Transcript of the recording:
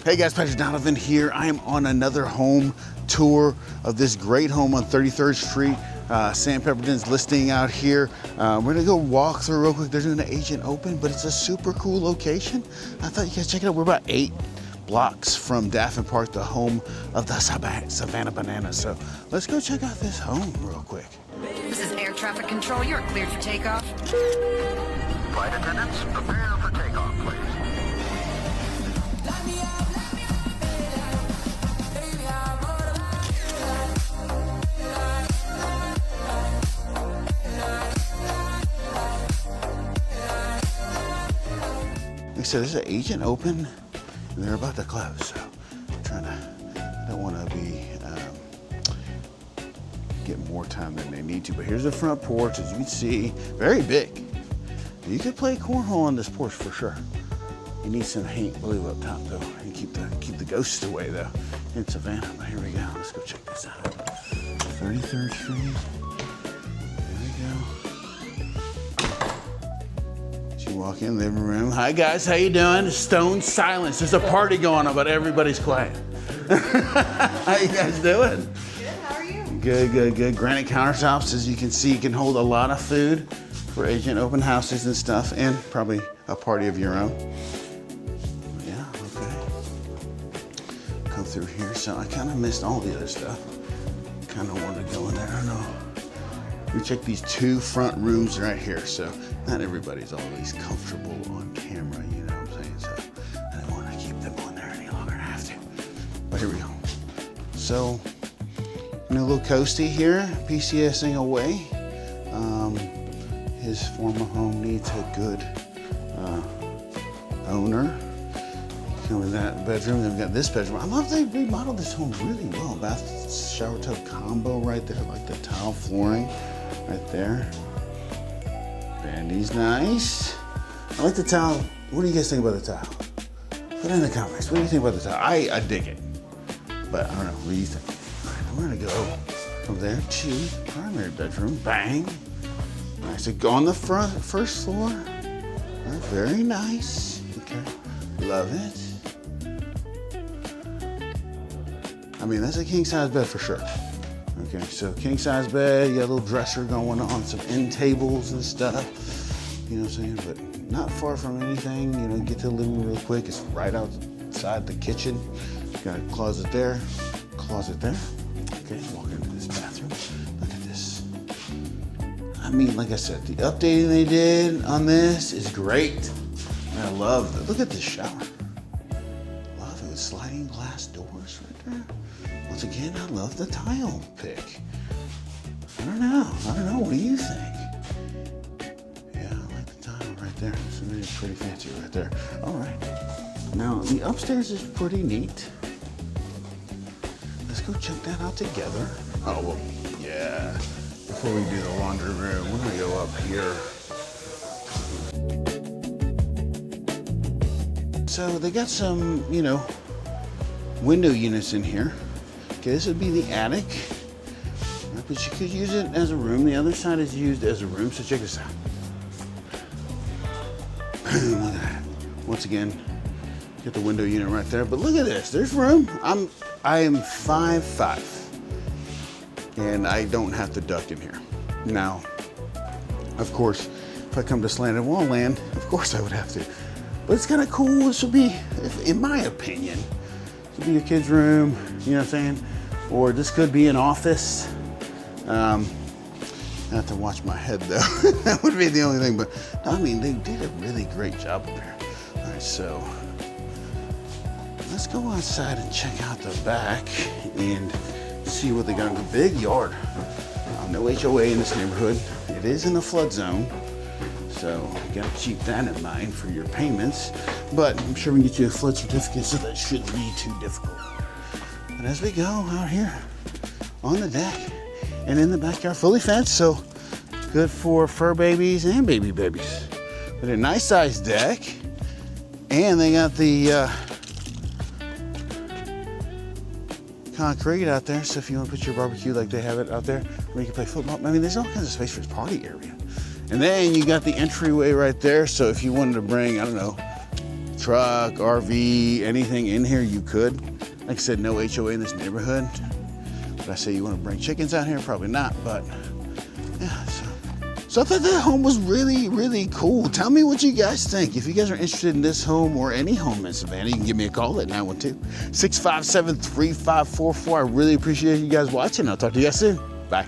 Hey guys, Patrick Daffin here. I am on another home tour of this great home on 33rd Street. Sam Pepperton's listing out here. We're gonna go walk through real quick. They're doing an agent open, but it's a super cool location. I thought you guys check it out. We're about 8 blocks from Daffin Park, the home of the Savannah Bananas. So let's go check out this home real quick. This is air traffic control. You're cleared for takeoff. Flight attendants, prepare for takeoff, please. Like I said, there's an agent open, and they're about to close. So I'm trying to, I don't want to be get more time than they need to. But here's the front porch, as you can see, very big. You could play cornhole on this porch for sure. You need some paint blue up top though, and keep the ghosts away though in Savannah. But here we go. Let's go check this out. 33rd Street. Walk in the living room. Hi guys, how you doing? Stone silence. There's a party going on, but everybody's quiet. How you guys doing? Good, how are you? Good. Granite countertops, as you can see, can hold a lot of food for agent open houses and stuff, and probably a party of your own. Yeah, okay. Come through here. So I kind of missed all the other stuff. Kind of wanted to go in there. I don't know. We checked these 2 front rooms right here, so not everybody's always comfortable on camera, you know what I'm saying? So I didn't want to keep them on there any longer than I have to. But here we go. So, a little coasty here, PCSing away. His former home needs a good owner. Come in that bedroom, then we've got this bedroom. I love they remodeled this home really well. Bath, shower tub combo right there, like the tile flooring. Right there. Bandy's nice. I like the tile. What do you guys think about the tile? Put it in the comments. What do you think about the tile? I dig it. But I don't know. What do you think? All right, we're gonna go from there to primary bedroom. Bang. Nice. So go on the first floor. Right, very nice. Okay. Love it. I mean, that's a king size bed for sure. Okay, so king size bed, you got a little dresser going on, some end tables and stuff, you know what I'm saying? But not far from anything, you know, get to the living room real quick. It's right outside the kitchen. Got a closet there. Okay, walk into this bathroom. Look at this. I mean, like I said, the updating they did on this is great. And I love it. Look at this shower. Love it, sliding glass doors right there. Once again, I love the tile pick. I don't know. What do you think? Yeah, I like the tile right there. It's pretty fancy right there. All right. Now, the upstairs is pretty neat. Let's go check that out together. Oh, well, yeah. Before we do the laundry room, we're gonna go up here. So they got some, you know, window units in here. Okay, this would be the attic, but you could use it as a room. The other side is used as a room, so check this out. Look at that. Once again, get the window unit right there, but look at this, there's room. I am 5'5", and I don't have to duck in here. Now, of course, if I come to slanted wall land, of course I would have to. But it's kind of cool. This would be, in my opinion, this would be your kid's room, you know what I'm saying? Or this could be an office. I have to watch my head though. That would be the only thing, but I mean, they did a really great job up here. All right, so let's go outside and check out the back and see what they got in the big yard. No HOA in this neighborhood. It is in a flood zone. So you gotta keep that in mind for your payments. But I'm sure we can get you a flood certificate, so that shouldn't be too difficult. And as we go out here on the deck and in the backyard, fully fenced, so good for fur babies and baby babies. But a nice sized deck, and they got the concrete out there, so if you want to put your barbecue like they have it out there, where you can play football. I mean, there's all kinds of space for this party area. And then you got the entryway right there, so if you wanted to bring, I don't know, truck, RV, anything in here, you could. Like I said, no HOA in this neighborhood. But I say you want to bring chickens out here? Probably not, but yeah. So I thought that home was really, really cool. Tell me what you guys think. If you guys are interested in this home or any home in Savannah, you can give me a call at 912-657-3544. I really appreciate you guys watching. I'll talk to you guys soon. Bye.